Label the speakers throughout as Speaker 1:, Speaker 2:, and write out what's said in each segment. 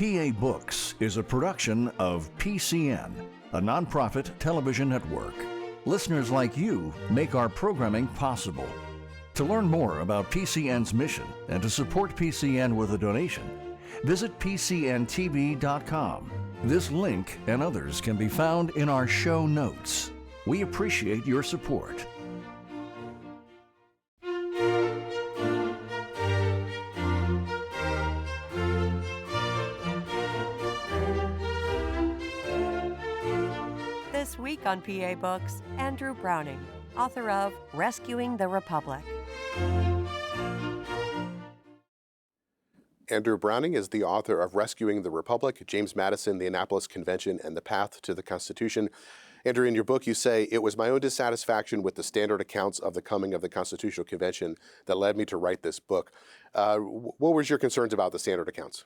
Speaker 1: PA Books is a production of PCN, a nonprofit television network. Listeners like you make our programming possible. To learn more about PCN's mission and to support PCN with a donation, visit PCNTV.com. This link and others can be found in our show notes. We appreciate your support.
Speaker 2: This week on PA Books, Andrew Browning, author of Rescuing the Republic.
Speaker 3: Andrew Browning is the author of Rescuing the Republic, James Madison, the Annapolis Convention, and the Path to the Constitution. Andrew, in your book, you say, "It was my own dissatisfaction with the standard accounts of the coming of the Constitutional Convention that led me to write this book." What was your concerns about the standard accounts?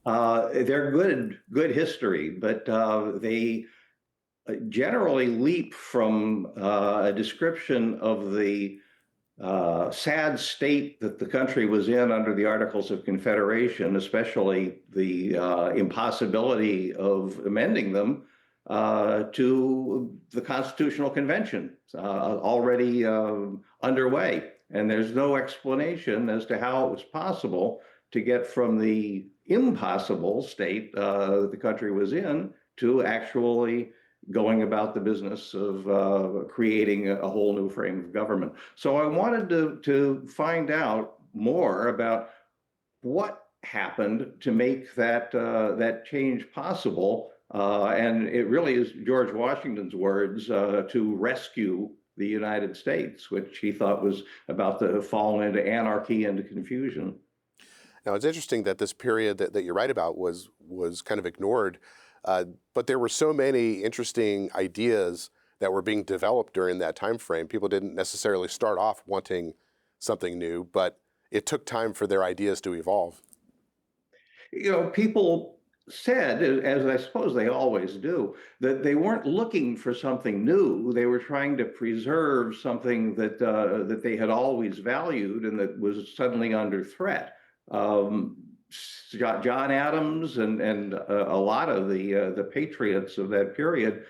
Speaker 4: They're good history, but they generally leap from a description of the sad state that the country was in under the Articles of Confederation, especially the impossibility of amending them, to the Constitutional Convention already underway. And there's no explanation as to how it was possible to get from the impossible state that the country was in to actually going about the business of creating a whole new frame of government. So I wanted to find out more about what happened to make that change possible. And it really is George Washington's words, to rescue the United States, which he thought was about to fall into anarchy and confusion.
Speaker 3: Now, it's interesting that this period that you write about was kind of ignored, but there were so many interesting ideas that were being developed during that time frame. People didn't necessarily start off wanting something new, but it took time for their ideas to evolve.
Speaker 4: You know, people said, as I suppose they always do, that they weren't looking for something new. They were trying to preserve something that they had always valued and that was suddenly under threat. John Adams and a lot of the patriots of that period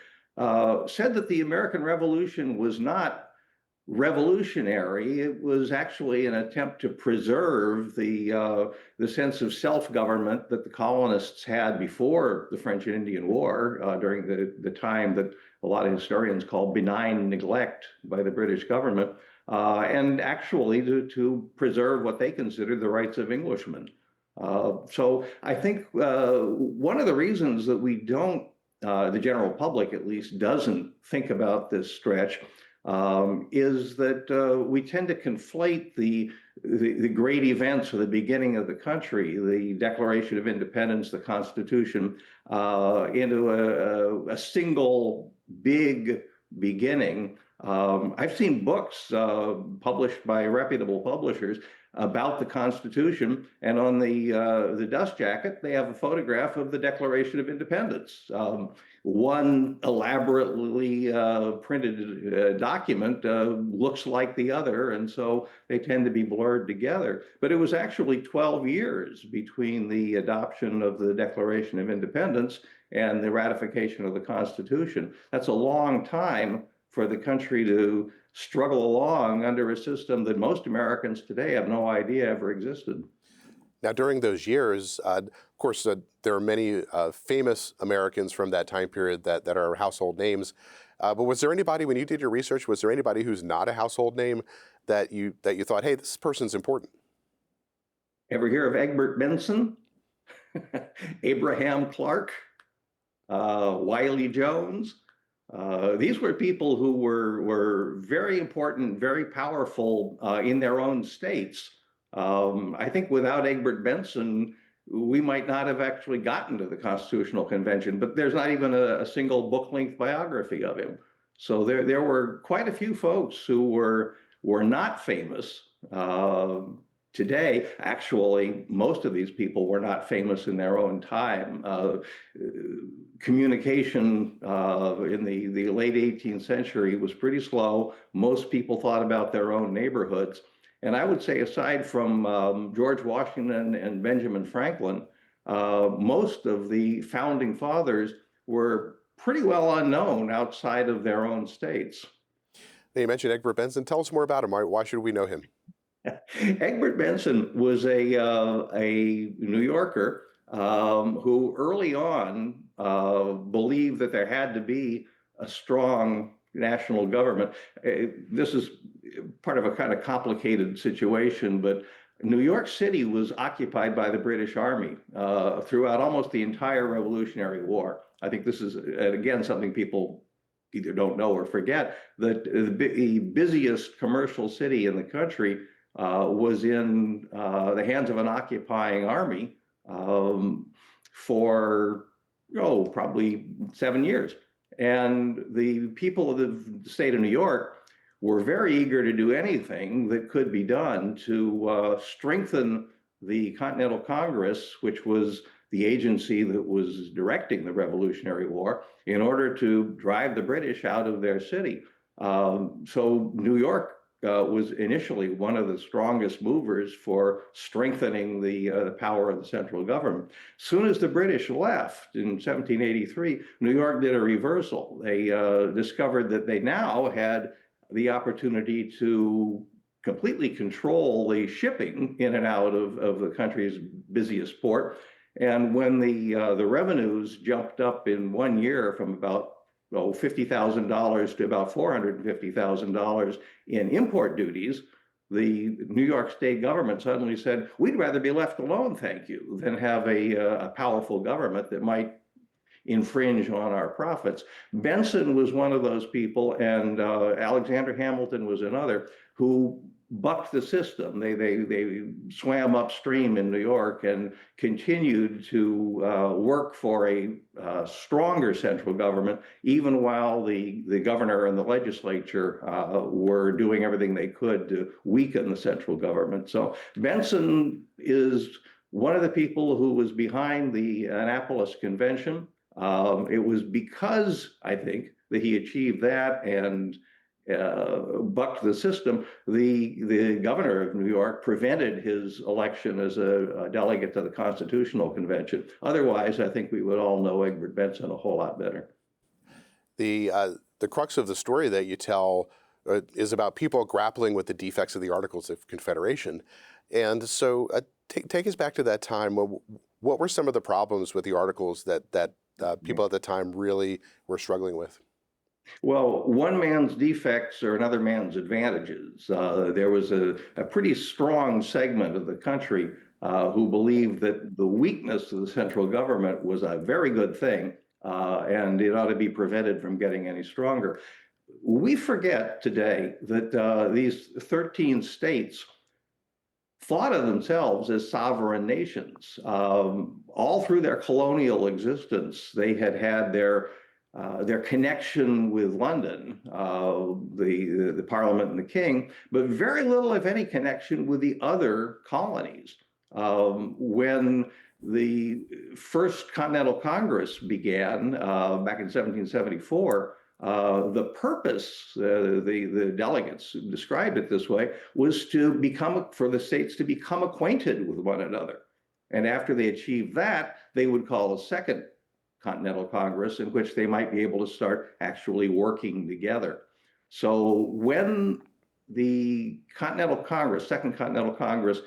Speaker 4: said that the American Revolution was not revolutionary. It was actually an attempt to preserve the sense of self-government that the colonists had before the French and Indian War, during the time that a lot of historians call benign neglect by the British government, and actually to preserve what they considered the rights of Englishmen. So I think one of the reasons that we don't, the general public at least, doesn't think about this stretch is that we tend to conflate the great events of the beginning of the country, the Declaration of Independence, the Constitution, into a single big beginning. I've seen books published by reputable publishers about the Constitution, and on the dust jacket, they have a photograph of the Declaration of Independence. One elaborately printed document looks like the other, and so they tend to be blurred together. But it was actually 12 years between the adoption of the Declaration of Independence and the ratification of the Constitution. That's a long time for the country to struggle along under a system that most Americans today have no idea ever existed.
Speaker 3: Now, during those years, of course, there are many famous Americans from that time period that are household names. But was there anybody, when you did your research, was there anybody who's not a household name that you thought, hey, this person's important?
Speaker 4: Ever hear of Egbert Benson, Abraham Clark, Wiley Jones? These were people who were very important, very powerful in their own states. I think without Egbert Benson, we might not have actually gotten to the Constitutional Convention, but there's not even a single book-length biography of him. So there were quite a few folks who were not famous. Today, actually, most of these people were not famous in their own time. Communication in the late 18th century was pretty slow. Most people thought about their own neighborhoods. And I would say, aside from George Washington and Benjamin Franklin, most of the founding fathers were pretty well unknown outside of their own states.
Speaker 3: You mentioned Egbert Benson. Tell us more about him. Why should we know him?
Speaker 4: Egbert Benson was a New Yorker who early on believed that there had to be a strong national government. This is part of a kind of complicated situation, but New York City was occupied by the British Army throughout almost the entire Revolutionary War. I think this is, again, something people either don't know or forget, that the busiest commercial city in the country was in the hands of an occupying army for, probably 7 years. And the people of the state of New York were very eager to do anything that could be done to strengthen the Continental Congress, which was the agency that was directing the Revolutionary War, in order to drive the British out of their city. So New York was initially one of the strongest movers for strengthening the power of the central government. As soon as the British left in 1783, New York did a reversal. They discovered that they now had the opportunity to completely control the shipping in and out of the country's busiest port. And when the revenues jumped up in 1 year from about $50,000 to about $450,000 in import duties, the New York state government suddenly said, we'd rather be left alone, thank you, than have a powerful government that might infringe on our profits. Benson was one of those people, and Alexander Hamilton was another, who bucked the system. They swam upstream in New York and continued to work for a stronger central government, even while the governor and the legislature were doing everything they could to weaken the central government. So Benson is one of the people who was behind the Annapolis Convention. It was because, I think, that he achieved that and bucked the system. The governor of New York prevented his election as a delegate to the Constitutional Convention. Otherwise, I think we would all know Egbert Benson a whole lot better.
Speaker 3: The crux of the story that you tell is about people grappling with the defects of the Articles of Confederation. And so take us back to that time. What were some of the problems with the Articles that people at the time really were struggling with?
Speaker 4: Well, one man's defects are another man's advantages. There was a pretty strong segment of the country who believed that the weakness of the central government was a very good thing, and it ought to be prevented from getting any stronger. We forget today that these 13 states thought of themselves as sovereign nations. All through their colonial existence, they had their connection with London, the Parliament and the King, but very little, if any, connection with the other colonies. When the first Continental Congress began back in 1774, the purpose, the delegates described it this way, was for the states to become acquainted with one another. And after they achieved that, they would call a second Continental Congress in which they might be able to start actually working together. So when the Continental Congress, Second Continental Congress,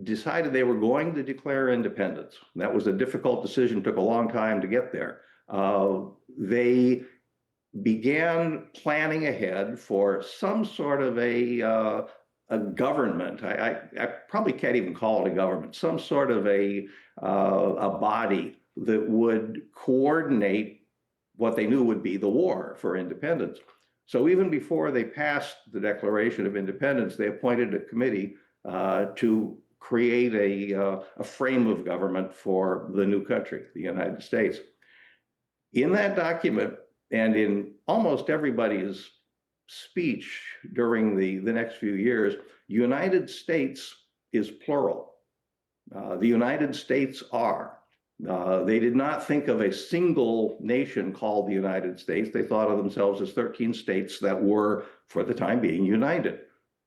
Speaker 4: decided they were going to declare independence, that was a difficult decision, took a long time to get there. They began planning ahead for some sort of a government. I probably can't even call it a government, some sort of a body that would coordinate what they knew would be the war for independence. So even before they passed the Declaration of Independence, they appointed a committee to create a frame of government for the new country, the United States. In that document, and in almost everybody's speech during the next few years, United States is plural. The United States are. They did not think of a single nation called the United States. They thought of themselves as 13 states that were, for the time being, united.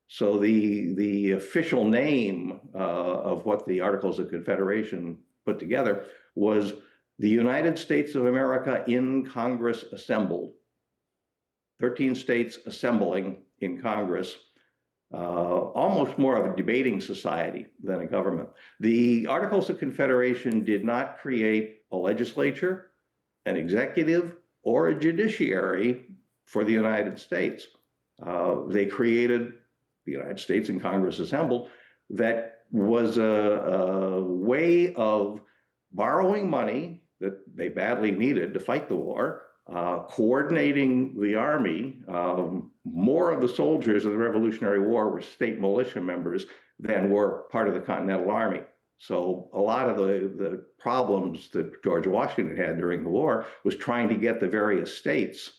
Speaker 4: So the official name of what the Articles of Confederation put together was the United States of America in Congress assembled. 13 states assembling in Congress, almost more of a debating society than a government. The Articles of Confederation did not create a legislature, an executive, or a judiciary for the United States. They created the United States in Congress assembled that was a way of borrowing money that they badly needed to fight the war, coordinating the army. More of the soldiers of the Revolutionary War were state militia members than were part of the Continental Army. So a lot of the problems that George Washington had during the war was trying to get the various states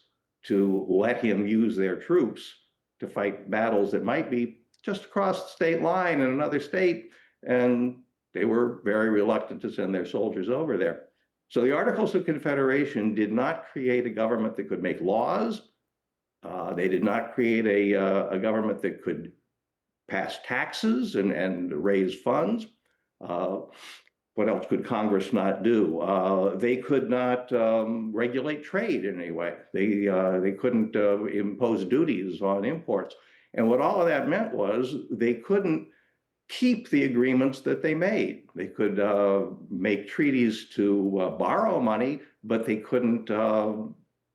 Speaker 4: to let him use their troops to fight battles that might be just across the state line in another state, and they were very reluctant to send their soldiers over there. So the Articles of Confederation did not create a government that could make laws. They did not create a government that could pass taxes and raise funds. What else could Congress not do? They could not regulate trade in any way. They couldn't impose duties on imports. And what all of that meant was they couldn't keep the agreements that they made. They could make treaties to borrow money, but they couldn't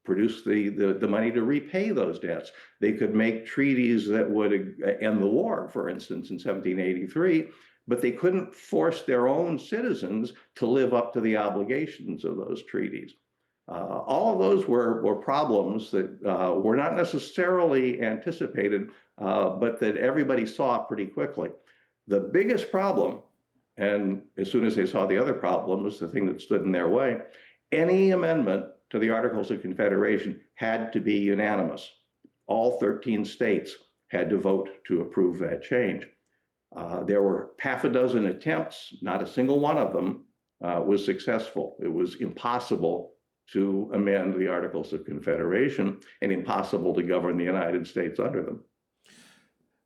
Speaker 4: produce the money to repay those debts. They could make treaties that would end the war, for instance, in 1783, but they couldn't force their own citizens to live up to the obligations of those treaties. All of those were problems that were not necessarily anticipated, but that everybody saw pretty quickly. The biggest problem, and as soon as they saw the other problems, the thing that stood in their way, any amendment to the Articles of Confederation had to be unanimous. All 13 states had to vote to approve that change. There were half a dozen attempts, not a single one of them was successful. It was impossible to amend the Articles of Confederation and impossible to govern the United States under them.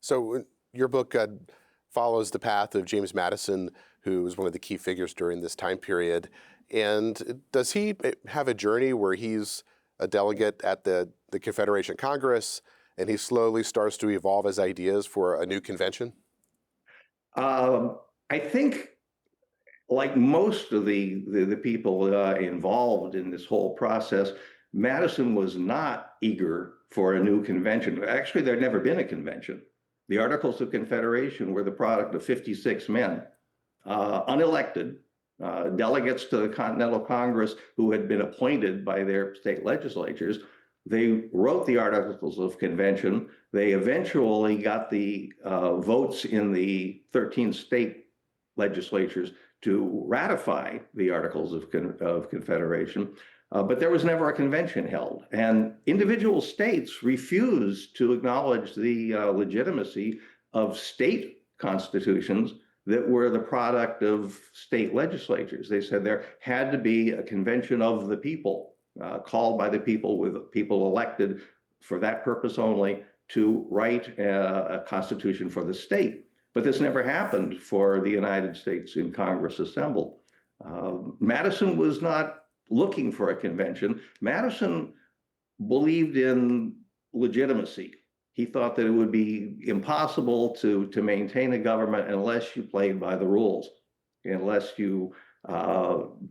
Speaker 3: So your book follows the path of James Madison, who was one of the key figures during this time period. And does he have a journey where he's a delegate at the Confederation Congress and he slowly starts to evolve his ideas for a new convention?
Speaker 4: I think, like most of the people involved in this whole process, Madison was not eager for a new convention. Actually, there had never been a convention. The Articles of Confederation were the product of 56 men, unelected, delegates to the Continental Congress who had been appointed by their state legislatures. They wrote the Articles of Convention. They eventually got the votes in the 13 state legislatures to ratify the Articles of Confederation, but there was never a convention held. And individual states refused to acknowledge the legitimacy of state constitutions that were the product of state legislatures. They said there had to be a convention of the people, called by the people, with people elected for that purpose only, to write a constitution for the state. But this never happened for the United States in Congress assembled. Madison was not looking for a convention. Madison believed in legitimacy. He thought that it would be impossible to maintain a government unless you played by the rules, unless you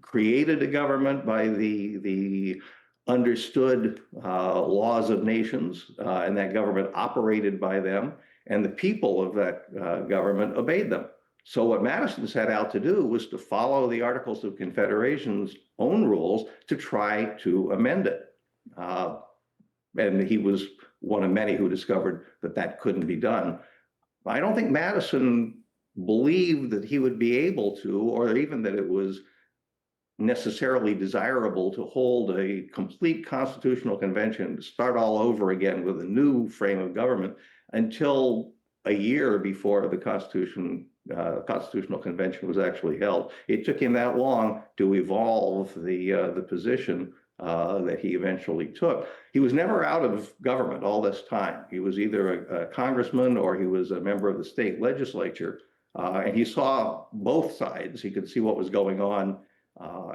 Speaker 4: created a government by the understood laws of nations, and that government operated by them, and the people of that government obeyed them. So what Madison set out to do was to follow the Articles of Confederation's own rules to try to amend it. And he was one of many who discovered that that couldn't be done. I don't think Madison believed that he would be able to, or even that it was necessarily desirable to hold a complete constitutional convention, to start all over again with a new frame of government, until a year before the Constitutional Convention was actually held. It took him that long to evolve the position that he eventually took. He was never out of government all this time. He was either a congressman or he was a member of the state legislature. And he saw both sides. He could see what was going on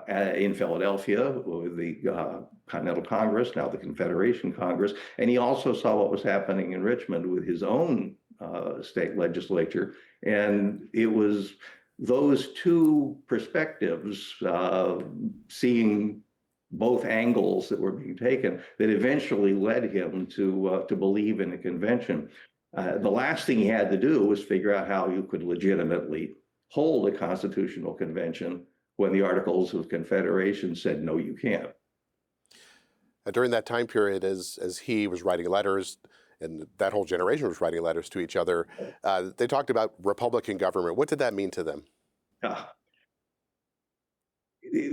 Speaker 4: in Philadelphia with the Continental Congress, now the Confederation Congress. And he also saw what was happening in Richmond with his own state legislature. And it was those two perspectives, seeing both angles that were being taken, that eventually led him to believe in a convention. The last thing he had to do was figure out how you could legitimately hold a constitutional convention when the Articles of Confederation said, no, you can't.
Speaker 3: During that time period, as he was writing letters, and that whole generation was writing letters to each other, they talked about Republican government. What did that mean to them?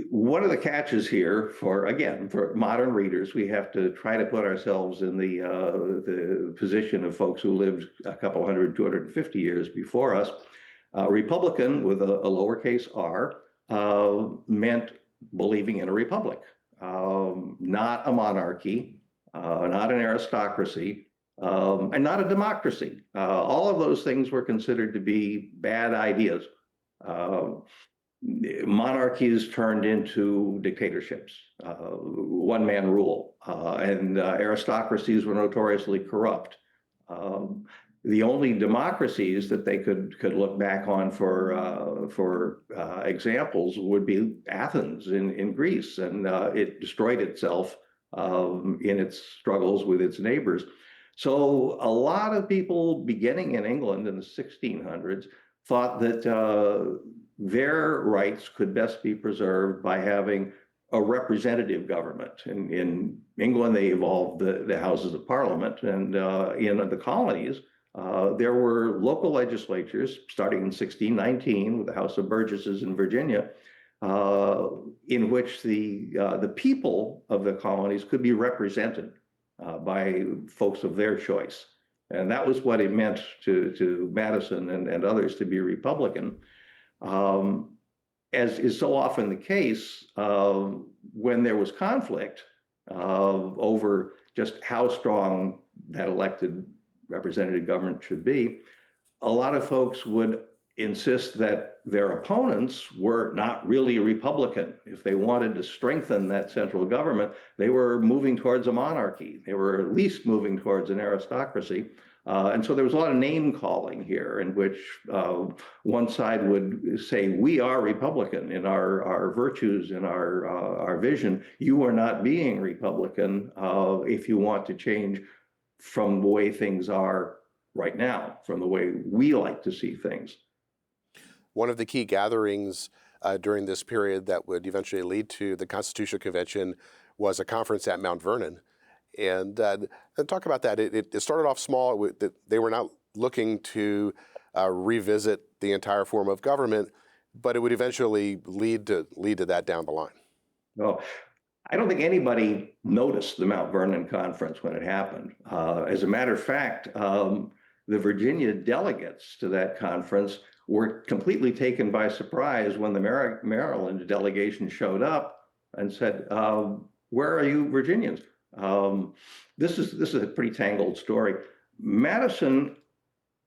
Speaker 4: One of the catches here, for modern readers, we have to try to put ourselves in the position of folks who lived a couple 100, 250 years before us. Republican with a lowercase r meant believing in a republic, not a monarchy, not an aristocracy, and not a democracy. All of those things were considered to be bad ideas. Monarchies turned into dictatorships, one-man rule, and aristocracies were notoriously corrupt. The only democracies that they could look back on for examples would be Athens in Greece, and it destroyed itself in its struggles with its neighbors. So a lot of people beginning in England in the 1600s thought that their rights could best be preserved by having a representative government. In England, they evolved the Houses of Parliament, and in the colonies, there were local legislatures starting in 1619 with the House of Burgesses in Virginia, in which the people of the colonies could be represented by folks of their choice. And that was what it meant to Madison and others to be Republican. As is so often the case, when there was conflict over just how strong that elected representative government should be, a lot of folks would insist that their opponents were not really Republican. If they wanted to strengthen that central government, they were moving towards a monarchy. They were at least moving towards an aristocracy. And so there was a lot of name calling here, in which one side would say, we are Republican in our virtues, in our vision. You are not being Republican if you want to change from the way things are right now, from the way we like to see things.
Speaker 3: One of the key gatherings during this period that would eventually lead to the Constitutional Convention was a conference at Mount Vernon. And talk about that. It started off small. They were not looking to revisit the entire form of government, but it would eventually lead to that down the line.
Speaker 4: Well, I don't think anybody noticed the Mount Vernon conference when it happened. As a matter of fact, the Virginia delegates to that conference were completely taken by surprise when the Maryland delegation showed up and said, "Where are you Virginians?" This is a pretty tangled story. Madison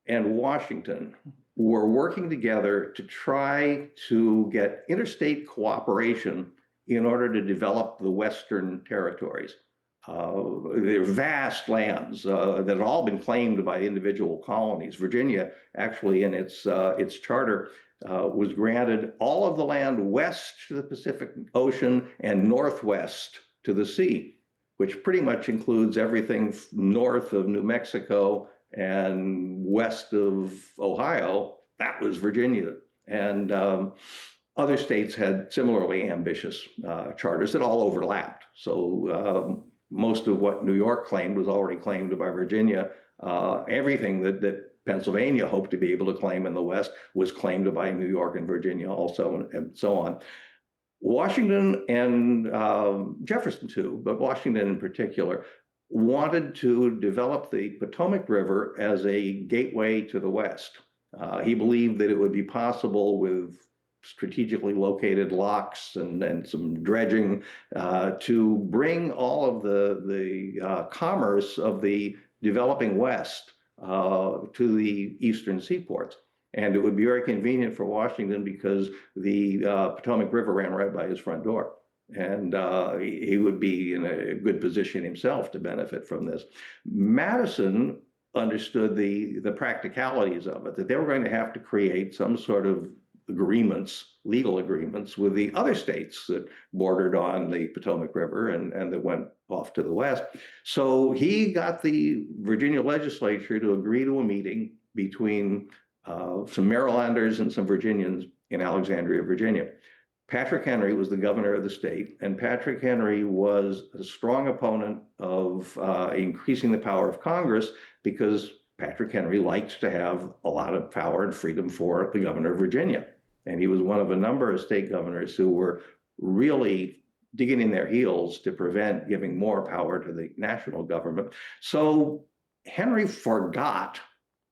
Speaker 4: and Washington were working together to try to get interstate cooperation in order to develop the Western territories. They're vast lands that had all been claimed by individual colonies. Virginia, actually, in its charter, was granted all of the land west to the Pacific Ocean and northwest to the sea, which pretty much includes everything north of New Mexico and west of Ohio. That was Virginia. And other states had similarly ambitious charters that all overlapped. So most of what New York claimed was already claimed by Virginia. Everything that Pennsylvania hoped to be able to claim in the West was claimed by New York and Virginia also, and so on. Washington and Jefferson too, but Washington in particular, wanted to develop the Potomac River as a gateway to the West. He believed that it would be possible with strategically located locks and some dredging to bring all of the commerce of the developing West to the eastern seaports. And it would be very convenient for Washington because the Potomac River ran right by his front door. And he would be in a good position himself to benefit from this. Madison understood the practicalities of it, that they were going to have to create some sort of agreements, legal agreements with the other states that bordered on the Potomac River and that went off to the west. So he got the Virginia legislature to agree to a meeting between some Marylanders and some Virginians in Alexandria, Virginia. Patrick Henry was the governor of the state, and Patrick Henry was a strong opponent of increasing the power of Congress because Patrick Henry liked to have a lot of power and freedom for the governor of Virginia. And he was one of a number of state governors who were really digging in their heels to prevent giving more power to the national government. So Henry forgot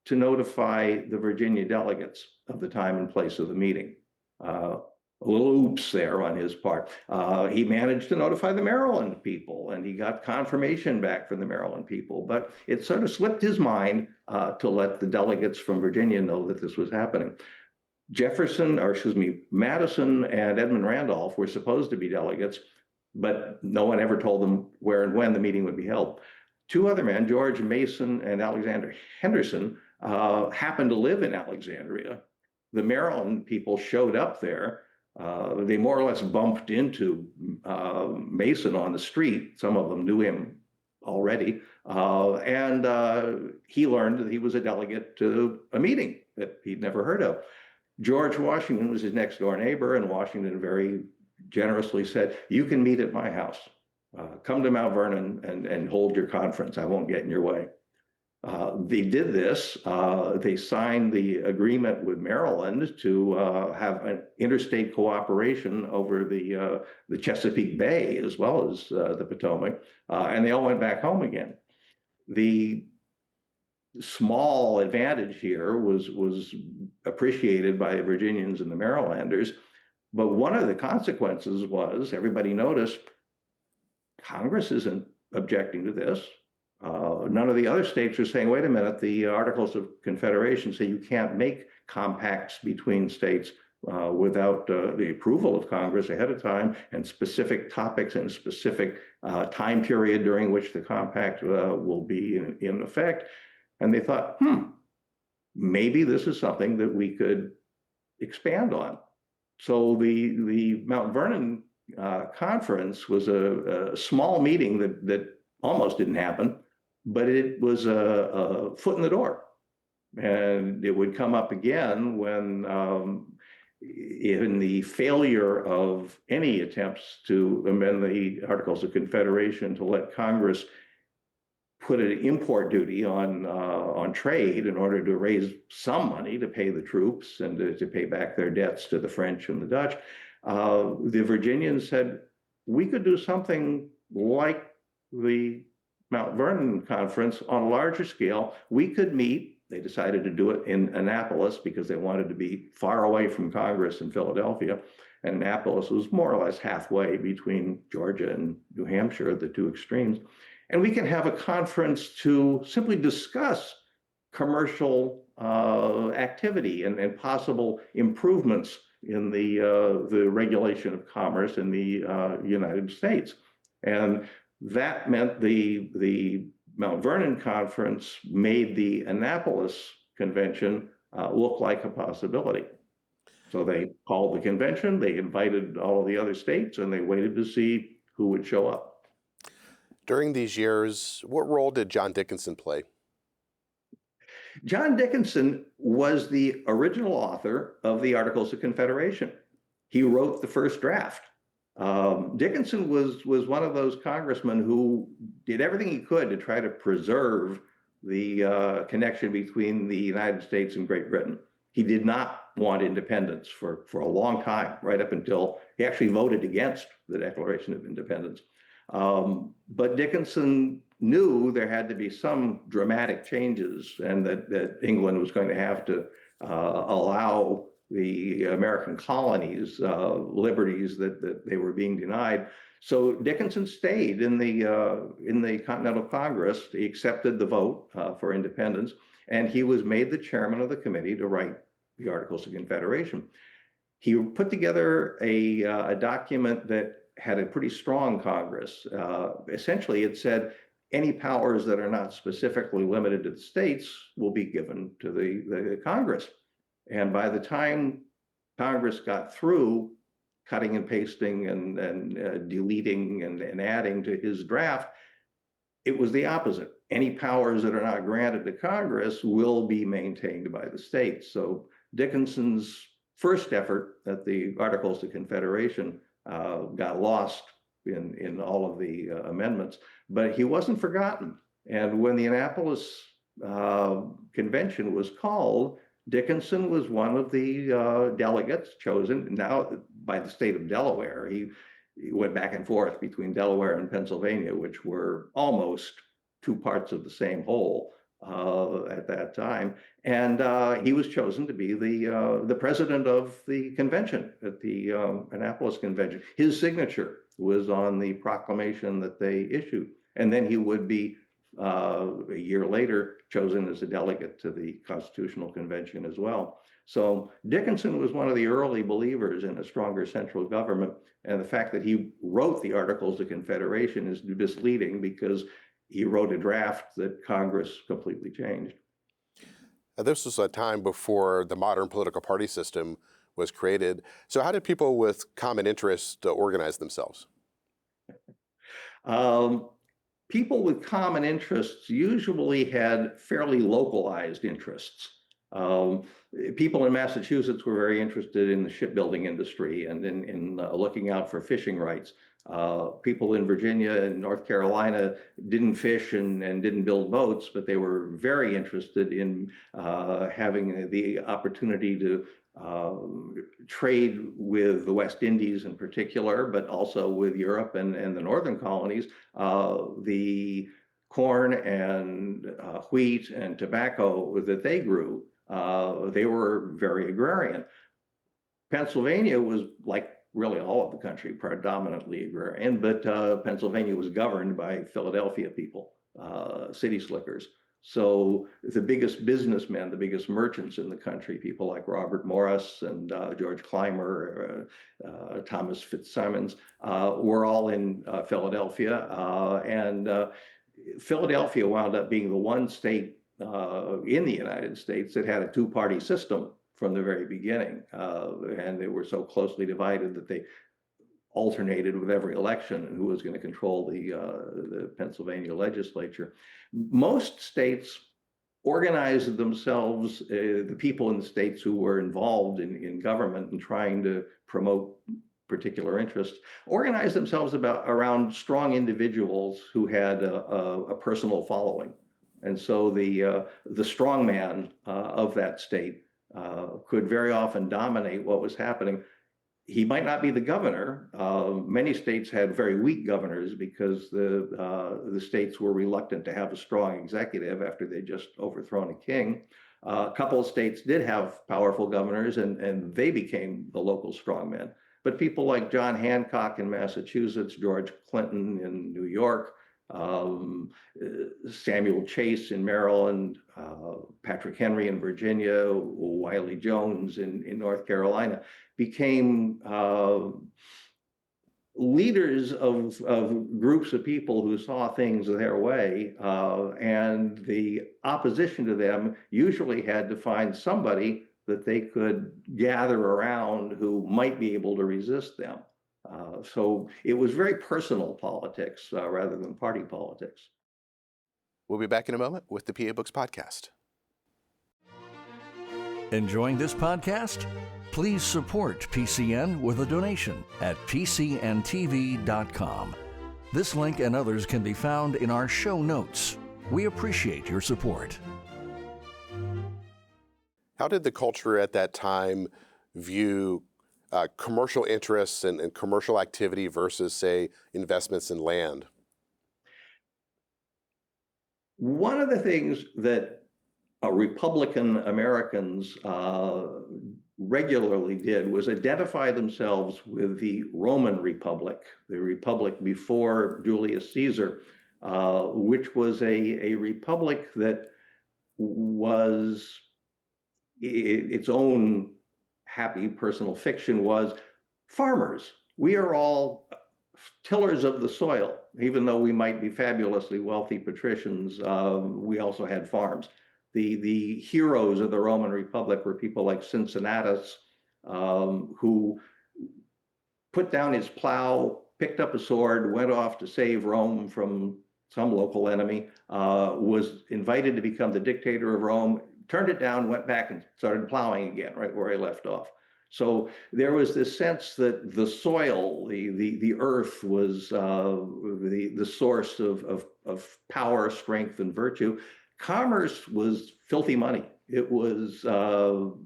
Speaker 4: to notify the Virginia delegates of the time and place of the meeting. A little oops there on his part. He managed to notify the Maryland people, and he got confirmation back from the Maryland people, but it sort of slipped his mind to let the delegates from Virginia know that this was happening. Madison and Edmund Randolph were supposed to be delegates, but no one ever told them where and when the meeting would be held. Two other men, George Mason and Alexander Henderson, happened to live in Alexandria. The Maryland people showed up there. They more or less bumped into Mason on the street. Some of them knew him already. And he learned that he was a delegate to a meeting that he'd never heard of. George Washington was his next door neighbor, and Washington very generously said, "You can meet at my house. Come to Mount Vernon and hold your conference. I won't get in your way." They did this. They signed the agreement with Maryland to have an interstate cooperation over the Chesapeake Bay as well as the Potomac, and they all went back home again. The small advantage here was appreciated by the Virginians and the Marylanders, but one of the consequences was everybody noticed Congress isn't objecting to this. None of the other states are saying, wait a minute, the Articles of Confederation say you can't make compacts between states without the approval of Congress ahead of time and specific topics and specific time period during which the compact will be in effect. And they thought, maybe this is something that we could expand on. So the Mount Vernon conference was a small meeting that almost didn't happen, but it was a foot in the door. And it would come up again when in the failure of any attempts to amend the Articles of Confederation to let Congress put an import duty on trade in order to raise some money to pay the troops and to pay back their debts to the French and the Dutch. The Virginians said, we could do something like the Mount Vernon conference on a larger scale. We could meet. They decided to do it in Annapolis because they wanted to be far away from Congress in Philadelphia. And Annapolis was more or less halfway between Georgia and New Hampshire at the two extremes. And we can have a conference to simply discuss commercial activity and possible improvements in the regulation of commerce in the United States. And that meant the Mount Vernon conference made the Annapolis Convention look like a possibility. So they called the convention, they invited all of the other states, and they waited to see who would show up.
Speaker 3: During these years, what role did John Dickinson play?
Speaker 4: John Dickinson was the original author of the Articles of Confederation. He wrote the first draft. Dickinson was one of those congressmen who did everything he could to try to preserve the connection between the United States and Great Britain. He did not want independence for a long time, right up until he actually voted against the Declaration of Independence. But Dickinson knew there had to be some dramatic changes and that England was going to have to allow the American colonies liberties that they were being denied. So Dickinson stayed in the Continental Congress. He accepted the vote for independence, and he was made the chairman of the committee to write the Articles of Confederation. He put together a document that had a pretty strong Congress. Essentially, it said any powers that are not specifically limited to the states will be given to the Congress. And by the time Congress got through cutting and pasting and deleting and adding to his draft, it was the opposite. Any powers that are not granted to Congress will be maintained by the states. So Dickinson's first effort at the Articles of Confederation got lost in all of the amendments, but he wasn't forgotten. And when the Annapolis Convention was called, Dickinson was one of the delegates chosen now by the state of Delaware. He went back and forth between Delaware and Pennsylvania, which were almost two parts of the same whole at that time. And he was chosen to be the president of the convention at the Annapolis Convention. His signature was on the proclamation that they issued. And then he would be, a year later, chosen as a delegate to the Constitutional Convention as well. So Dickinson was one of the early believers in a stronger central government. And the fact that he wrote the Articles of Confederation is misleading because he wrote a draft that Congress completely changed.
Speaker 3: This was a time before the modern political party system was created. So how did people with common interests organize themselves?
Speaker 4: People with common interests usually had fairly localized interests. People in Massachusetts were very interested in the shipbuilding industry and in looking out for fishing rights. People in Virginia and North Carolina didn't fish and didn't build boats, but they were very interested in having the opportunity to trade with the West Indies in particular, but also with Europe and the northern colonies. The corn and wheat and tobacco that they grew, they were very agrarian. Pennsylvania was, like really all of the country, predominantly agrarian, but Pennsylvania was governed by Philadelphia people, city slickers. So the biggest businessmen, the biggest merchants in the country, people like Robert Morris and George Clymer, Thomas Fitzsimmons, were all in Philadelphia. And Philadelphia wound up being the one state in the United States that had a two-party system from the very beginning. And they were so closely divided that they alternated with every election and who was going to control the Pennsylvania legislature. Most states organized themselves, the people in the states who were involved in government and trying to promote particular interests, organized themselves around strong individuals who had a personal following. And so the strong man of that state could very often dominate what was happening. He might not be the governor. Many states had very weak governors because the states were reluctant to have a strong executive after they'd just overthrown a king. A couple of states did have powerful governors, and they became the local strongmen. But people like John Hancock in Massachusetts, George Clinton in New York, Samuel Chase in Maryland, Patrick Henry in Virginia, Wiley Jones in North Carolina, became leaders of groups of people who saw things their way, and the opposition to them usually had to find somebody that they could gather around who might be able to resist them. So it was very personal politics rather than party politics.
Speaker 3: We'll be back in a moment with the PA Books Podcast.
Speaker 1: Enjoying this podcast? Please support PCN with a donation at pcntv.com. This link and others can be found in our show notes. We appreciate your support.
Speaker 3: How did the culture at that time view commercial interests and commercial activity versus, say, investments in land?
Speaker 4: One of the things that Republican Americans regularly did was identify themselves with the Roman Republic, the republic before Julius Caesar, which was a republic that was its own happy personal fiction was farmers. We are all tillers of the soil. Even though we might be fabulously wealthy patricians, we also had farms. The heroes of the Roman Republic were people like Cincinnatus, who put down his plow, picked up a sword, went off to save Rome from some local enemy, was invited to become the dictator of Rome, turned it down, went back and started plowing again, right where he left off. So there was this sense that the soil, the earth, was the source of power, strength, and virtue. Commerce was filthy money. It was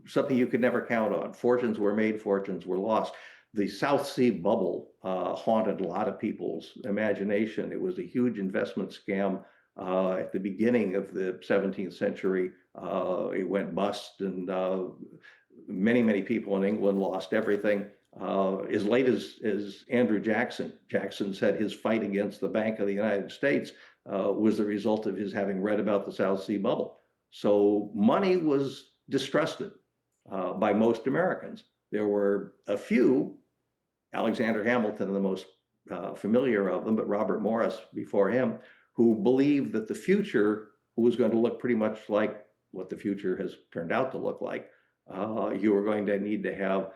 Speaker 4: something you could never count on. Fortunes were made, fortunes were lost. The South Sea bubble haunted a lot of people's imagination. It was a huge investment scam at the beginning of the 17th century. It went bust, and many people in England lost everything. As late as Andrew Jackson said his fight against the Bank of the United States was the result of his having read about the South Sea bubble. So money was distrusted by most Americans. There were a few, Alexander Hamilton, the most familiar of them, but Robert Morris before him, who believed that the future was going to look pretty much like what the future has turned out to look like. You were going to need to have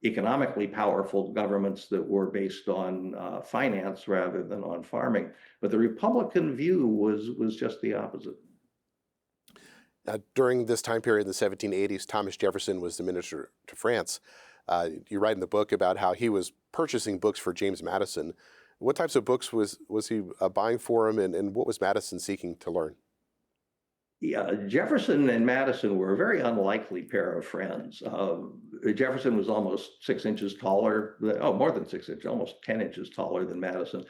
Speaker 4: economically powerful governments that were based on finance rather than on farming. But the Republican view was just the opposite.
Speaker 3: During this time period in the 1780s, Thomas Jefferson was the minister to France. You write in the book about how he was purchasing books for James Madison. What types of books was he buying for him, and what was Madison seeking to learn?
Speaker 4: Yeah, Jefferson and Madison were a very unlikely pair of friends. Jefferson was almost 6 inches taller, more than 6 inches, almost 10 inches taller than Madison.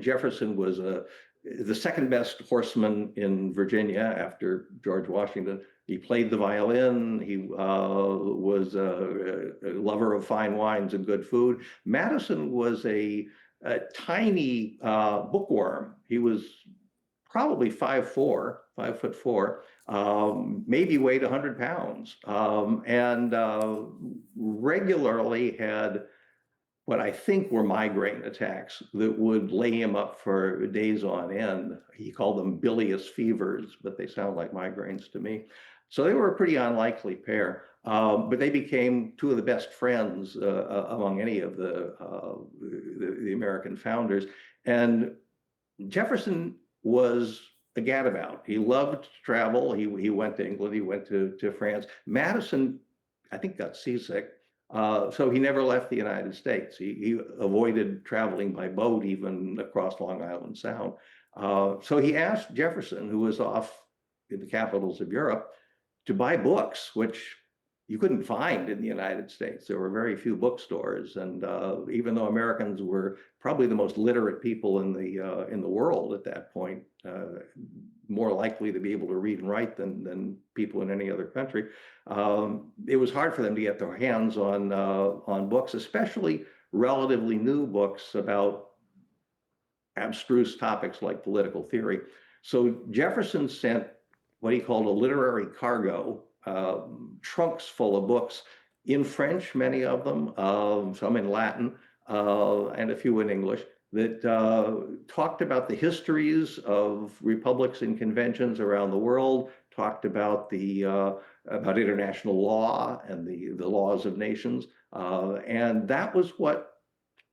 Speaker 4: Jefferson was the second best horseman in Virginia after George Washington. He played the violin. He was a lover of fine wines and good food. Madison was a tiny bookworm. He was probably 5'4", maybe weighed 100 pounds, and regularly had what I think were migraine attacks that would lay him up for days on end. He called them bilious fevers, but they sound like migraines to me. So they were a pretty unlikely pair, but they became two of the best friends among any of the American founders. And Jefferson was a gadabout. He loved to travel. He went to England. He went to France. Madison, I think, got seasick. So he never left the United States. He avoided traveling by boat, even across Long Island Sound. So he asked Jefferson, who was off in the capitals of Europe, to buy books, which you couldn't find in the United States. There were very few bookstores, and even though Americans were probably the most literate people in the world at that point, more likely to be able to read and write than people in any other country, it was hard for them to get their hands on books, especially relatively new books about abstruse topics like political theory. So Jefferson sent what he called a literary cargo, trunks full of books in French, many of them, some in Latin, and a few in English, that talked about the histories of republics and conventions around the world, talked about about international law and the laws of nations. And that was what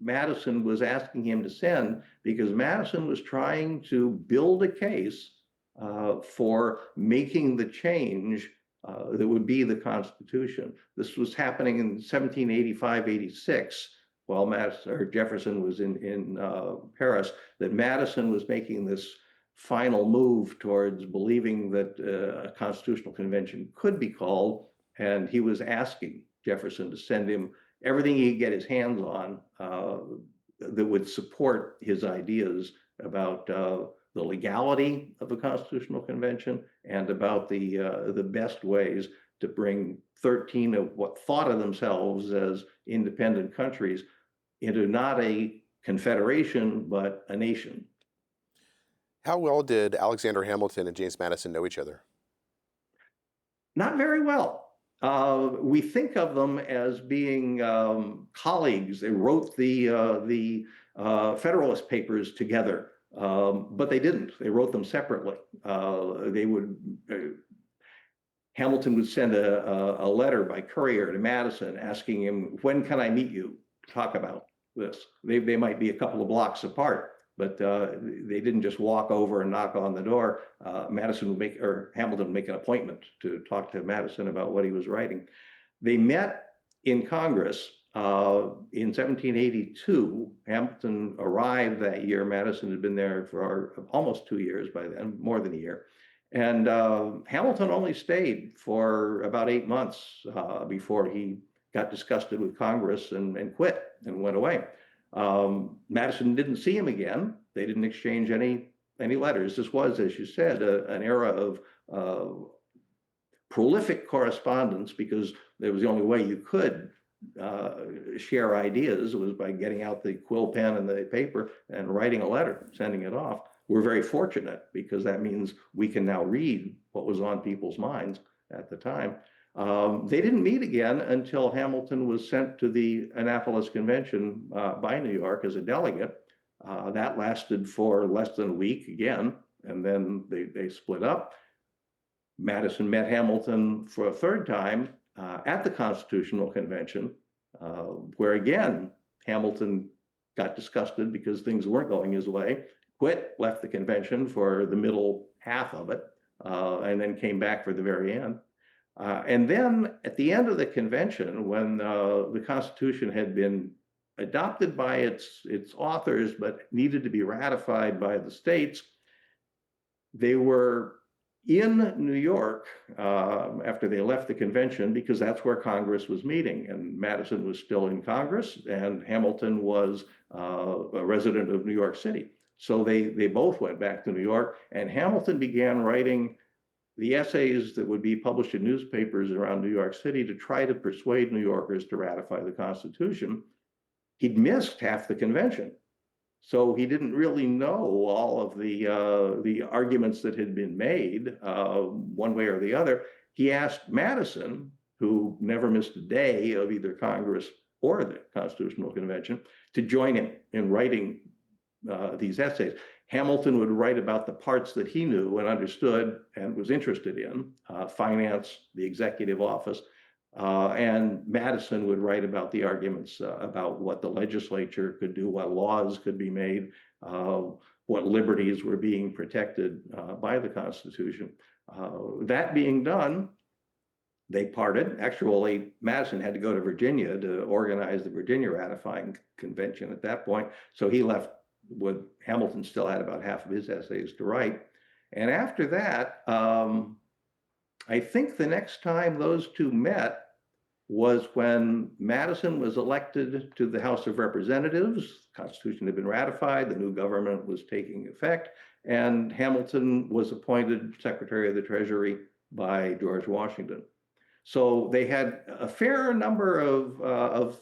Speaker 4: Madison was asking him to send, because Madison was trying to build a case for making the change that would be the Constitution. This was happening in 1785-86, while Jefferson was in Paris, that Madison was making this final move towards believing that a constitutional convention could be called, and he was asking Jefferson to send him everything he could get his hands on that would support his ideas about the legality of a constitutional convention and about the best ways to bring 13 of what thought of themselves as independent countries into not a confederation, but a nation.
Speaker 3: How well did Alexander Hamilton and James Madison know each other?
Speaker 4: Not very well. We think of them as being colleagues. They wrote the Federalist Papers together, but they didn't. They wrote them separately. Hamilton would send a letter by courier to Madison asking him, when can I meet you to talk about this? They might be a couple of blocks apart, but they didn't just walk over and knock on the door. Hamilton would make an appointment to talk to Madison about what he was writing. They met in Congress in 1782. Hamilton arrived that year. Madison had been there for almost 2 years by then, more than a year. And Hamilton only stayed for about 8 months before he got disgusted with Congress and quit and went away. Madison didn't see him again. They didn't exchange any letters. This was, as you said, an era of prolific correspondence, because it was the only way you could share ideas was by getting out the quill pen and the paper and writing a letter, sending it off. We're very fortunate because that means we can now read what was on people's minds at the time. They didn't meet again until Hamilton was sent to the Annapolis Convention by New York as a delegate. That lasted for less than a week again, and then they split up. Madison met Hamilton for a third time at the Constitutional Convention, where again, Hamilton got disgusted because things weren't going his way, quit, left the convention for the middle half of it, and then came back for the very end. And then at the end of the convention, when the Constitution had been adopted by its authors, but needed to be ratified by the states, they were in New York after they left the convention, because that's where Congress was meeting. And Madison was still in Congress, and Hamilton was a resident of New York City. So they both went back to New York, and Hamilton began writing the essays that would be published in newspapers around New York City to try to persuade New Yorkers to ratify the Constitution. He'd missed half the convention, so he didn't really know all of the arguments that had been made one way or the other. He asked Madison, who never missed a day of either Congress or the Constitutional Convention, to join him in writing these essays. Hamilton would write about the parts that he knew and understood and was interested in, finance, the executive office, and Madison would write about the arguments about what the legislature could do, what laws could be made, what liberties were being protected by the Constitution. That being done, they parted. Actually, Madison had to go to Virginia to organize the Virginia ratifying convention at that point, so he left with Hamilton still had about half of his essays to write. And after that, I think the next time those two met was when Madison was elected to the House of Representatives. The Constitution had been ratified, the new government was taking effect, and Hamilton was appointed Secretary of the Treasury by George Washington. So they had a fair number of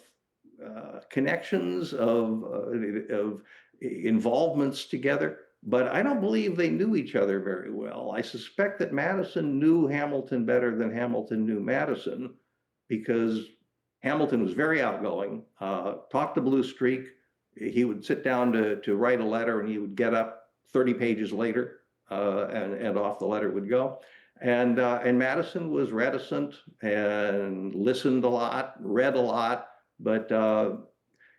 Speaker 4: connections, of involvements together, but I don't believe they knew each other very well. I suspect that Madison knew Hamilton better than Hamilton knew Madison, because Hamilton was very outgoing, talked the blue streak. He would sit down to write a letter, and he would get up 30 pages later, and off the letter would go. And Madison was reticent and listened a lot, read a lot, but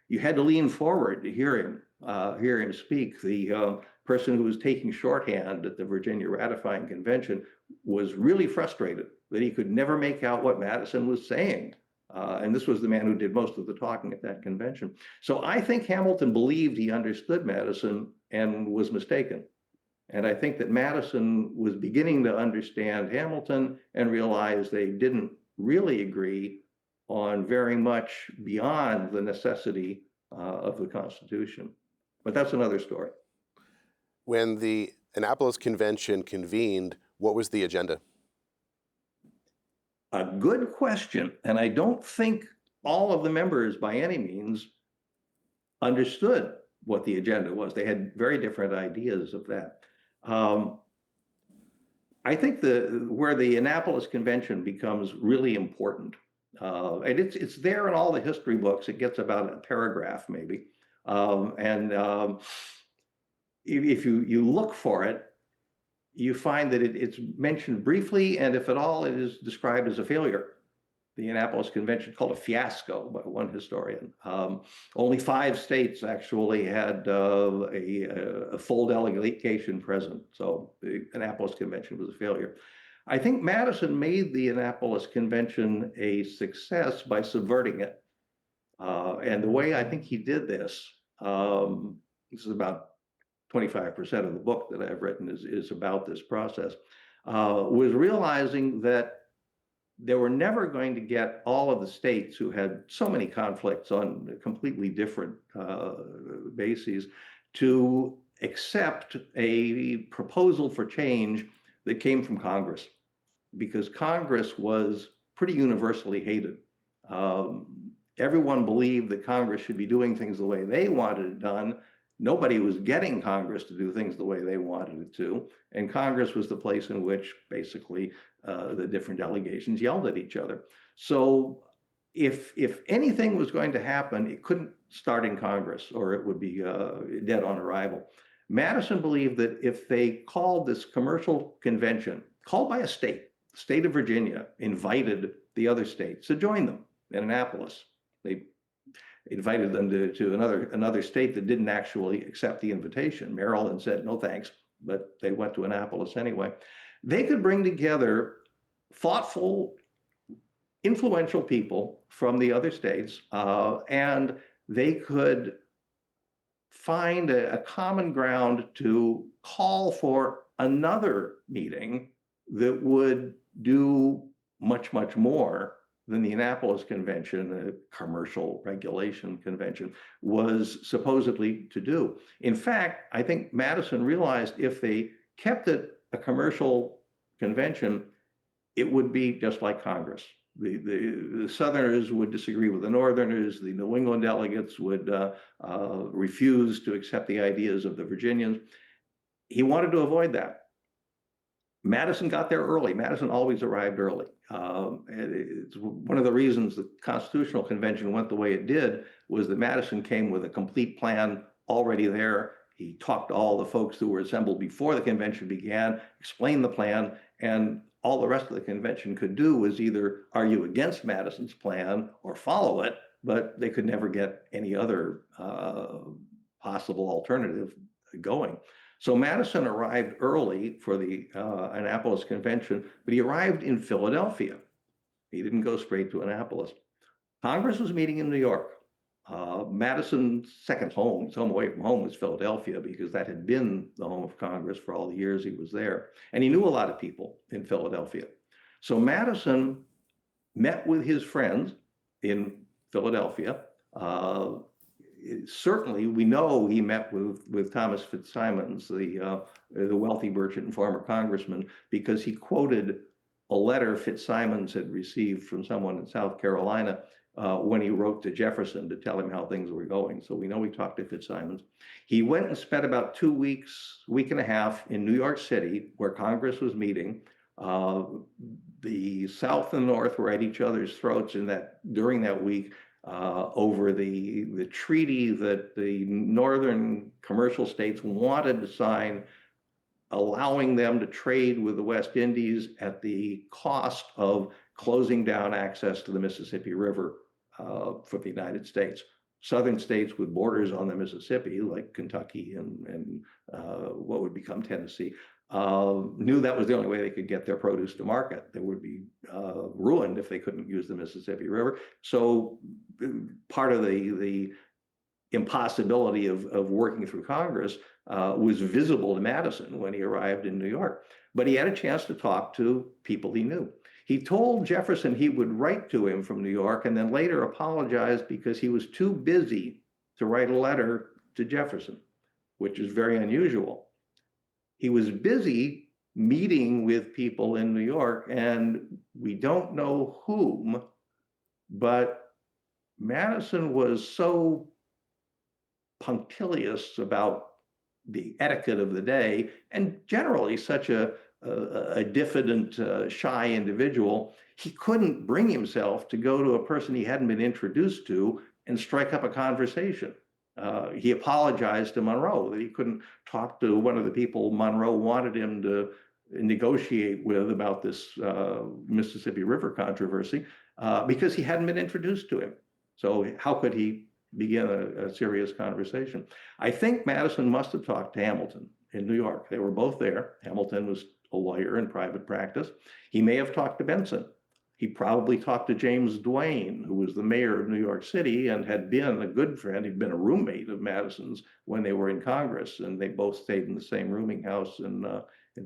Speaker 4: you had to lean forward to hear him speak. The person who was taking shorthand at the Virginia ratifying convention was really frustrated that he could never make out what Madison was saying. And this was the man who did most of the talking at that convention. So I think Hamilton believed he understood Madison and was mistaken. And I think that Madison was beginning to understand Hamilton and realized they didn't really agree on very much beyond the necessity of the Constitution. But that's another story.
Speaker 3: When the Annapolis Convention convened, what was the agenda?
Speaker 4: A good question. And I don't think all of the members by any means understood what the agenda was. They had very different ideas of that. I think where the Annapolis Convention becomes really important, and it's there in all the history books. It gets about a paragraph maybe, and if you look for it, you find that it's mentioned briefly, and if at all, it is described as a failure. The Annapolis Convention called a fiasco by one historian. Only 5 states actually had a full delegation present, so the Annapolis Convention was a failure. I think Madison made the Annapolis Convention a success by subverting it. And the way I think he did this, this is about 25% of the book that I've written is about this process, was realizing that they were never going to get all of the states who had so many conflicts on completely different bases to accept a proposal for change that came from Congress, because Congress was pretty universally hated. Everyone believed that Congress should be doing things the way they wanted it done. Nobody was getting Congress to do things the way they wanted it to. And Congress was the place in which basically the different delegations yelled at each other. So if anything was going to happen, it couldn't start in Congress or it would be dead on arrival. Madison believed that if they called this commercial convention, called by a state, the state of Virginia invited the other states to join them in Annapolis. They invited them to another state that didn't actually accept the invitation. Maryland said, no thanks, but they went to Annapolis anyway. They could bring together thoughtful, influential people from the other states, and they could find a common ground to call for another meeting that would do much, much more than the Annapolis Convention, a commercial regulation convention, was supposedly to do. In fact, I think Madison realized if they kept it a commercial convention, it would be just like Congress. The Southerners would disagree with the Northerners. The New England delegates would refuse to accept the ideas of the Virginians. He wanted to avoid that. Madison got there early. Madison always arrived early. It's one of the reasons the Constitutional Convention went the way it did was that Madison came with a complete plan already there. He talked to all the folks who were assembled before the convention began, explained the plan, and all the rest of the convention could do was either argue against Madison's plan or follow it, but they could never get any other possible alternative going. So Madison arrived early for the Annapolis Convention, but he arrived in Philadelphia. He didn't go straight to Annapolis. Congress was meeting in New York. Madison's second home, his home away from home, was Philadelphia because that had been the home of Congress for all the years he was there. And he knew a lot of people in Philadelphia. So Madison met with his friends in Philadelphia. Certainly, we know he met with Thomas Fitzsimons, the wealthy merchant and former congressman, because he quoted a letter Fitzsimons had received from someone in South Carolina when he wrote to Jefferson to tell him how things were going. So we know he talked to Fitzsimons. He went and spent about 2 weeks, week and a half in New York City, where Congress was meeting. The South and North were at each other's throats during that week. Over the treaty that the northern commercial states wanted to sign, allowing them to trade with the West Indies at the cost of closing down access to the Mississippi River for the United States. Southern states with borders on the Mississippi, like Kentucky and what would become Tennessee, knew that was the only way they could get their produce to market. They would be ruined if they couldn't use the Mississippi River. So part of the impossibility of working through Congress was visible to Madison when he arrived in New York. But he had a chance to talk to people he knew. He told Jefferson he would write to him from New York and then later apologized because he was too busy to write a letter to Jefferson, which is very unusual. He was busy meeting with people in New York, and we don't know whom, but Madison was so punctilious about the etiquette of the day and generally such a a diffident, shy individual, he couldn't bring himself to go to a person he hadn't been introduced to and strike up a conversation. He apologized to Monroe that he couldn't talk to one of the people Monroe wanted him to negotiate with about this Mississippi River controversy because he hadn't been introduced to him. So how could he begin a serious conversation? I think Madison must have talked to Hamilton in New York. They were both there. Hamilton was a lawyer in private practice. He may have talked to Benson. He probably talked to James Duane, who was the mayor of New York City and had been a good friend. He'd been a roommate of Madison's when they were in Congress, and they both stayed in the same rooming house in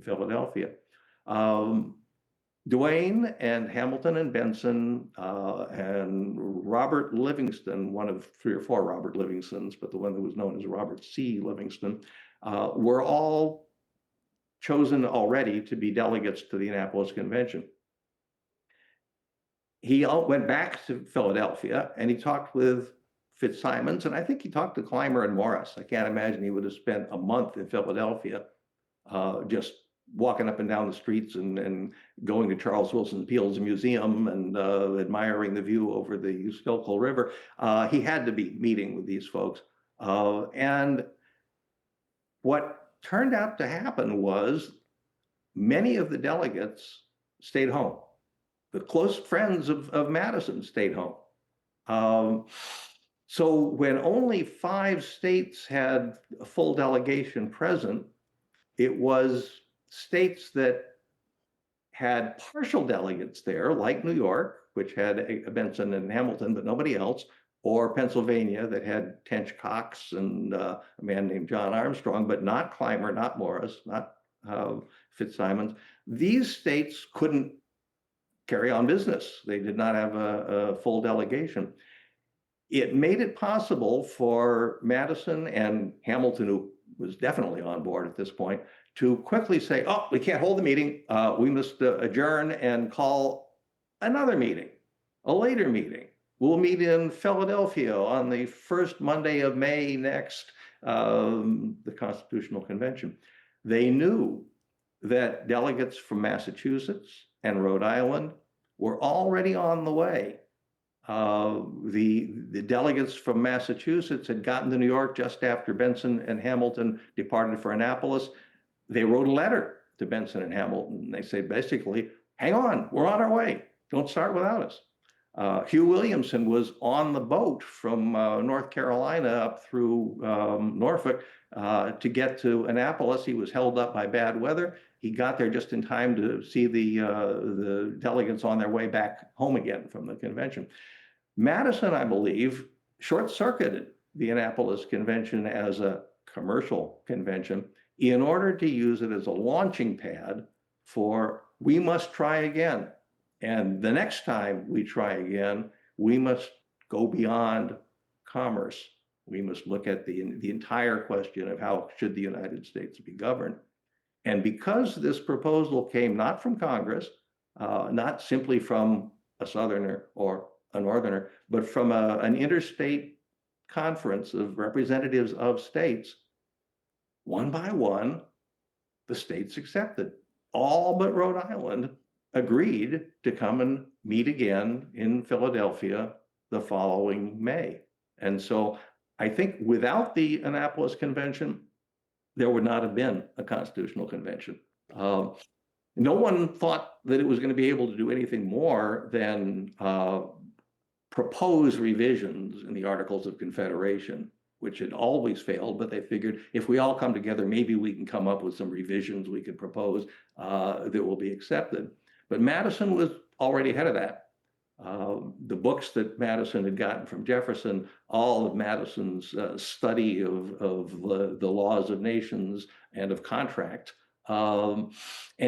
Speaker 4: Philadelphia. Duane and Hamilton and Benson and Robert Livingston, one of 3 or 4 Robert Livingstons, but the one that was known as Robert C. Livingston, were all chosen already to be delegates to the Annapolis Convention. He went back to Philadelphia and he talked with Fitzsimons, and I think he talked to Clymer and Morris. I can't imagine he would have spent a month in Philadelphia just walking up and down the streets and going to Charles Wilson Peele's museum and admiring the view over the Schuylkill River. He had to be meeting with these folks. And what turned out to happen was many of the delegates stayed home. The close friends of Madison stayed home. So when only 5 states had a full delegation present, it was states that had partial delegates there, like New York, which had Benson and Hamilton, but nobody else, or Pennsylvania that had Tench Coxe and a man named John Armstrong, but not Clymer, not Morris, not Fitzsimons. These states couldn't carry on business. They did not have a full delegation. It made it possible for Madison and Hamilton, who was definitely on board at this point, to quickly say, oh, we can't hold the meeting. We must adjourn and call another meeting, a later meeting. We'll meet in Philadelphia on the first Monday of May next, the Constitutional Convention. They knew that delegates from Massachusetts and Rhode Island were already on the way. The delegates from Massachusetts had gotten to New York just after Benson and Hamilton departed for Annapolis. They wrote a letter to Benson and Hamilton. They say, basically, hang on, we're on our way. Don't start without us. Hugh Williamson was on the boat from North Carolina up through Norfolk to get to Annapolis. He was held up by bad weather. He got there just in time to see the delegates on their way back home again from the convention. Madison, I believe, short-circuited the Annapolis Convention as a commercial convention in order to use it as a launching pad for we must try again. And the next time we try again, we must go beyond commerce. We must look at the entire question of how should the United States be governed. And because this proposal came not from Congress, not simply from a Southerner or a Northerner, but from an interstate conference of representatives of states, one by one, the states accepted. All but Rhode Island agreed to come and meet again in Philadelphia the following May. And so I think without the Annapolis Convention, there would not have been a constitutional convention. No one thought that it was going to be able to do anything more than propose revisions in the Articles of Confederation, which had always failed, but they figured if we all come together, maybe we can come up with some revisions we could propose that will be accepted. But Madison was already ahead of that. The books that Madison had gotten from Jefferson, all of Madison's study of the laws of nations and of contract, and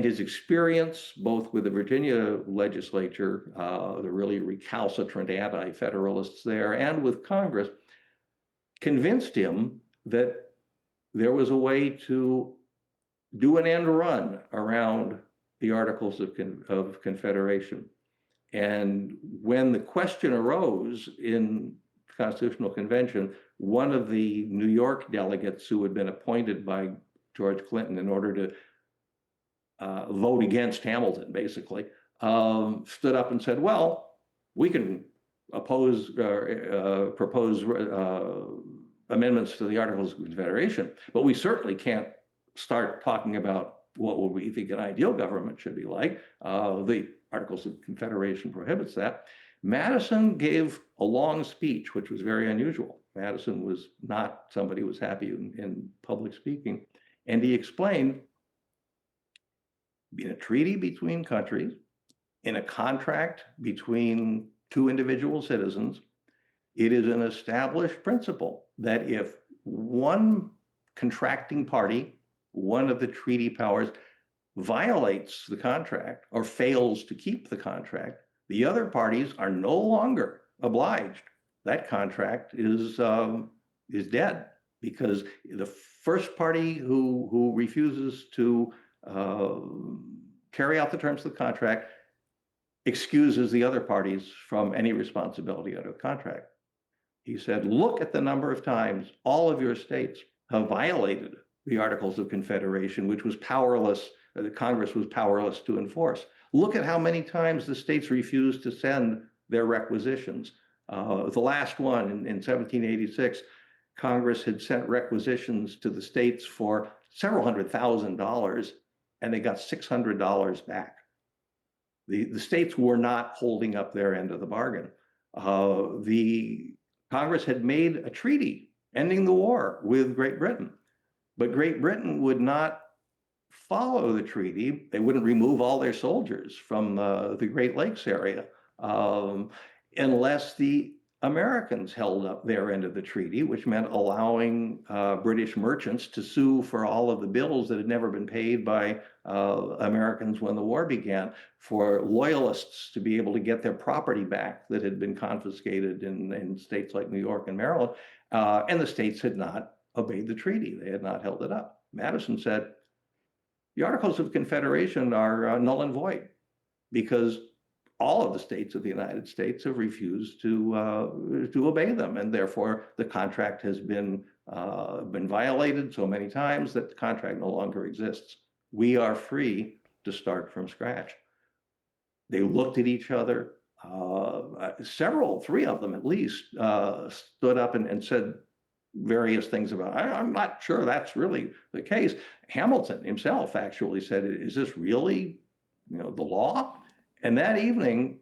Speaker 4: his experience both with the Virginia legislature, the really recalcitrant anti-federalists there, and with Congress, convinced him that there was a way to do an end run around the Articles of Confederation. And when the question arose in the Constitutional Convention, one of the New York delegates who had been appointed by George Clinton in order to vote against Hamilton, basically, stood up and said, well, we can propose amendments to the Articles of Confederation, but we certainly can't start talking about what we think an ideal government should be like. The Articles of Confederation prohibits that. Madison gave a long speech, which was very unusual. Madison was not somebody who was happy in public speaking. And he explained, in a treaty between countries, in a contract between two individual citizens, it is an established principle that if one contracting party, one of the treaty powers, violates the contract or fails to keep the contract, the other parties are no longer obliged. That contract is dead, because the first party who refuses to carry out the terms of the contract excuses the other parties from any responsibility under the contract. He said, look at the number of times all of your states have violated the Articles of Confederation, which was powerless, the Congress was powerless to enforce. Look at how many times the states refused to send their requisitions. The last one in 1786, Congress had sent requisitions to the states for several $100,000, and they got $600 back. The states were not holding up their end of the bargain. The Congress had made a treaty ending the war with Great Britain, but Great Britain would not follow the treaty. They wouldn't remove all their soldiers from the Great Lakes area unless the Americans held up their end of the treaty, which meant allowing British merchants to sue for all of the bills that had never been paid by Americans when the war began, for loyalists to be able to get their property back that had been confiscated in states like New York and Maryland. And the states had not obeyed the treaty. They had not held it up. Madison said, the Articles of Confederation are null and void, because all of the states of the United States have refused to obey them, and therefore the contract has been violated so many times that the contract no longer exists. We are free to start from scratch. They looked at each other. Three of them at least, stood up and said various things about, I'm not sure that's really the case. Hamilton himself actually said, is this really, the law? And that evening,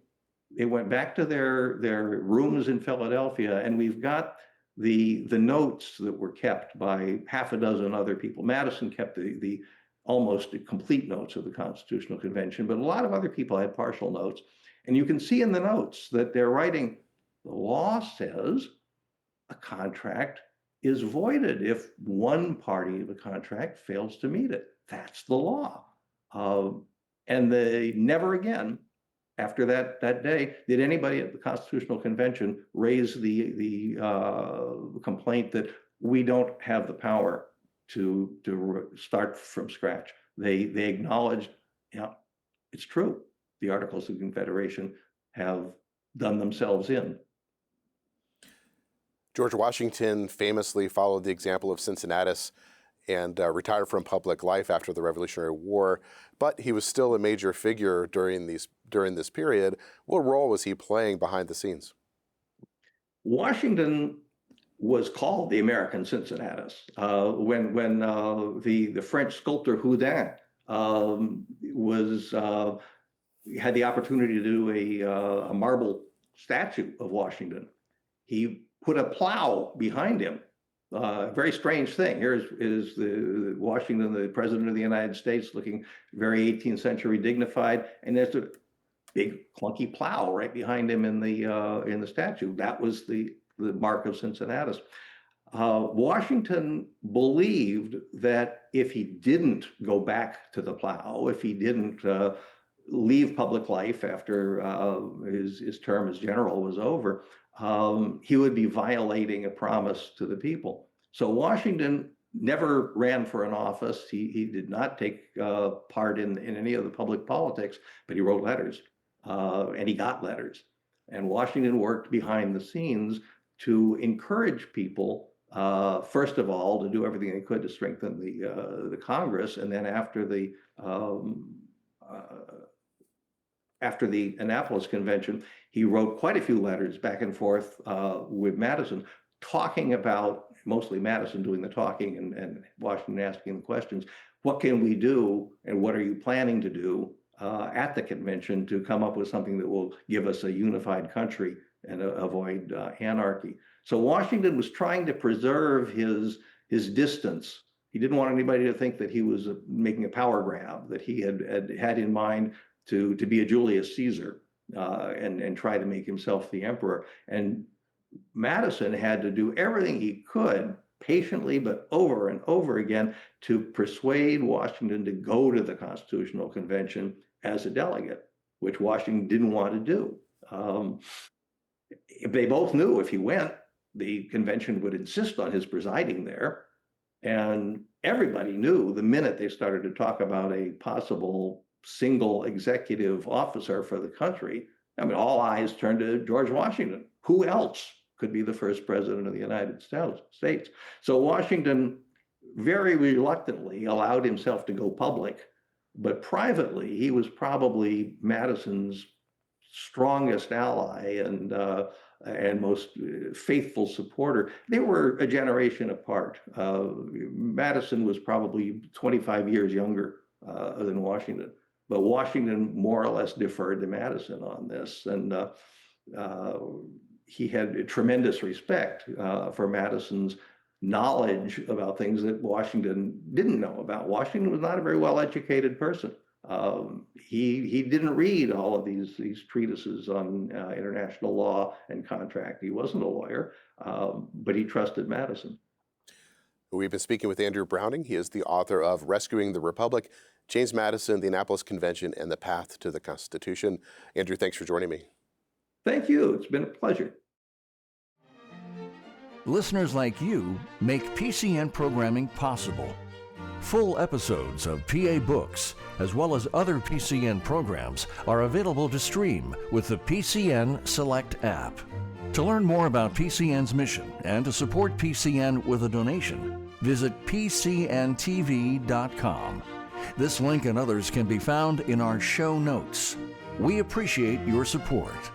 Speaker 4: they went back to their rooms in Philadelphia, and we've got the notes that were kept by half a dozen other people. Madison kept the almost complete notes of the Constitutional Convention, but a lot of other people had partial notes. And you can see in the notes that they're writing, the law says a contract is voided if one party of the contract fails to meet it. That's the law. And they never again, after that day, did anybody at the Constitutional Convention raise the complaint that we don't have the power to start from scratch. They acknowledged, it's true. The Articles of Confederation have done themselves in.
Speaker 3: George Washington famously followed the example of Cincinnatus and retired from public life after the Revolutionary War, but he was still a major figure during this period. What role was he playing behind the scenes?
Speaker 4: Washington was called the American Cincinnatus when the French sculptor Houdin had the opportunity to do a marble statue of Washington. He put a plow behind him. Very strange thing. Here is the Washington, the President of the United States, looking very 18th century dignified, and there's a big clunky plow right behind him in the statue. That was the mark of Cincinnatus. Washington believed that if he didn't go back to the plow, if he didn't leave public life after his term as general was over, he would be violating a promise to the people. So Washington never ran for an office. He did not take part in any of the public politics, but he wrote letters and he got letters. And Washington worked behind the scenes to encourage people first of all, to do everything they could to strengthen the Congress, and then after the Annapolis Convention, he wrote quite a few letters back and forth with Madison, talking about, mostly Madison doing the talking and Washington asking the questions. What can we do, and what are you planning to do at the convention to come up with something that will give us a unified country and avoid anarchy? So Washington was trying to preserve his distance. He didn't want anybody to think that he was making a power grab, that he had in mind to be a Julius Caesar and try to make himself the emperor. And Madison had to do everything he could, patiently but over and over again, to persuade Washington to go to the Constitutional Convention as a delegate, which Washington didn't want to do. They both knew if he went, the convention would insist on his presiding there. And everybody knew the minute they started to talk about a possible single executive officer for the country, I mean, all eyes turned to George Washington. Who else could be the first president of the United States? So Washington very reluctantly allowed himself to go public, but privately, he was probably Madison's strongest ally and most faithful supporter. They were a generation apart. Madison was probably 25 years younger than Washington, but Washington more or less deferred to Madison on this. And he had tremendous respect for Madison's knowledge about things that Washington didn't know about. Washington was not a very well-educated person. He didn't read all of these treatises on international law and contract. He wasn't a lawyer, but he trusted Madison.
Speaker 3: We've been speaking with Andrew Browning. He is the author of Rescuing the Republic, James Madison, the Annapolis Convention, and the Path to the Constitution. Andrew, thanks for joining me.
Speaker 4: Thank you. It's been a pleasure.
Speaker 1: Listeners like you make PCN programming possible. Full episodes of PA Books, as well as other PCN programs, are available to stream with the PCN Select app. To learn more about PCN's mission and to support PCN with a donation, visit pcntv.com. This link and others can be found in our show notes. We appreciate your support.